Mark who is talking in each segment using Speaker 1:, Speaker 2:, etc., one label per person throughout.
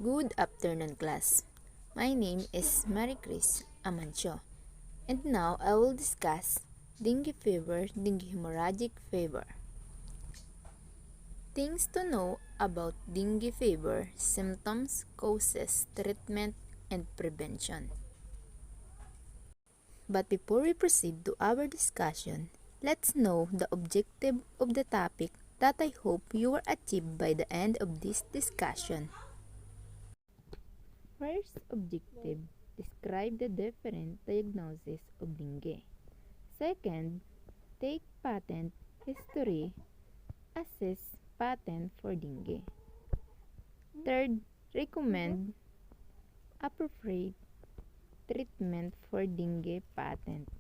Speaker 1: Good afternoon, class. My name is Marie Chris Amancio, and now I will discuss dengue fever, dengue hemorrhagic fever. Things to know about dengue fever: symptoms, causes, treatment, and prevention. But before we proceed to our discussion, let's know the objective of the topic that I hope you will achieve by the end of this discussion. First objective, describe the different diagnosis of dengue. Second, take patent history, assess patent for dengue. Third, recommend appropriate treatment for dengue patent.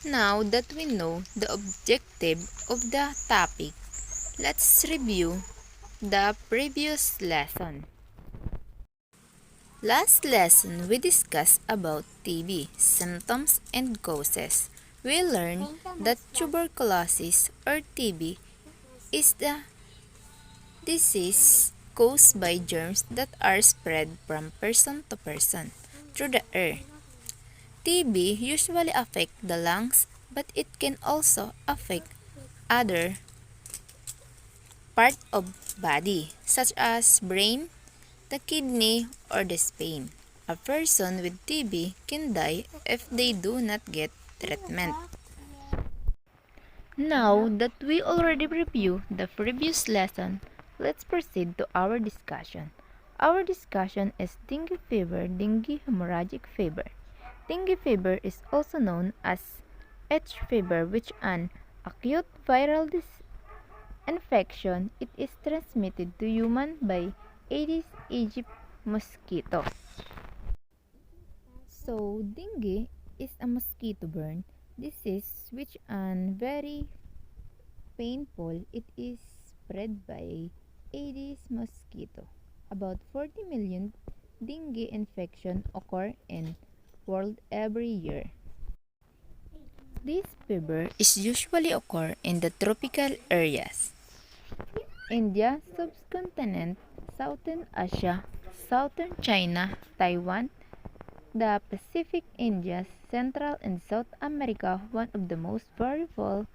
Speaker 1: Now that we know the objective of the topic, let's review the previous lesson. Last lesson, we discussed about TB, symptoms and causes. We learned that tuberculosis or TB is the disease caused by germs that are spread from person to person through the air. TB usually affects the lungs, but it can also affect other parts of body, such as brain, the kidney, or the spine. A person with TB can die if they do not get treatment. Now that we already reviewed the previous lesson, let's proceed to our discussion. Our discussion is dengue fever, dengue hemorrhagic fever. Dengue fever is also known as H fever, which is an acute viral infection. It is transmitted to human by Aedes aegypti mosquito. So, dengue is a mosquito-borne disease which is very painful. It is spread by Aedes mosquito. About 40 million dengue infections occur in world every year. This fever is usually occur in the tropical areas. India, subcontinent, Southern Asia, Southern China, Taiwan, the Pacific, India, Central and South America, one of the most variable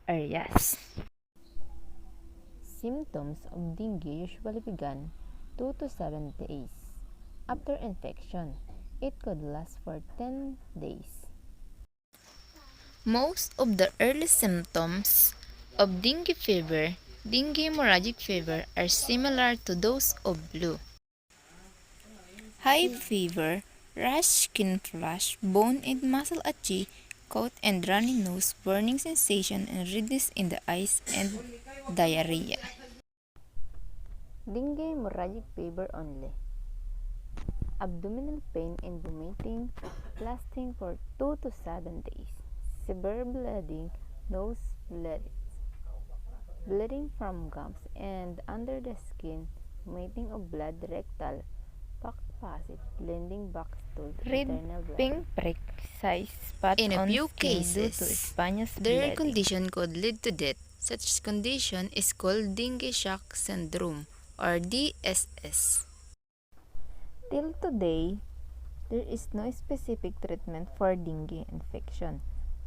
Speaker 1: areas. Symptoms of dengue usually begin 2 to 7 days after infection. It could last for 10 days. Most of the early symptoms of dengue fever, dengue hemorrhagic fever, are similar to those of flu. High fever, rash, skin flush, bone and muscle itchy, cough and runny nose, burning sensation and redness in the eyes, and diarrhea. Dengue hemorrhagic fever only. Abdominal pain and vomiting lasting for 2 to 7 days. Severe bleeding, nose bleeding, bleeding from gums and under the skin, vomiting of blood, rectal, facet, blending back stool, internal blood. Pink prick size spot in a few cases, their condition could lead to death. Such condition is called dengue shock syndrome or DSS. Till today, there is no specific treatment for dengue infection.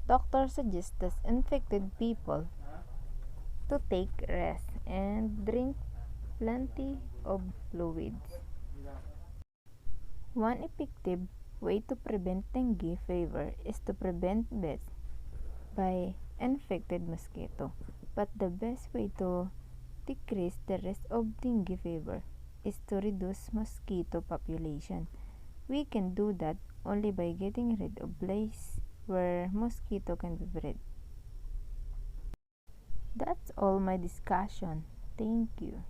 Speaker 1: Doctors suggest that infected people to take rest and drink plenty of fluids. One effective way to prevent dengue fever is to prevent death by infected mosquito. But the best way to decrease the risk of dengue fever is to reduce mosquito population. We can do that only by getting rid of places where mosquito can be bred. That's all my discussion. Thank you.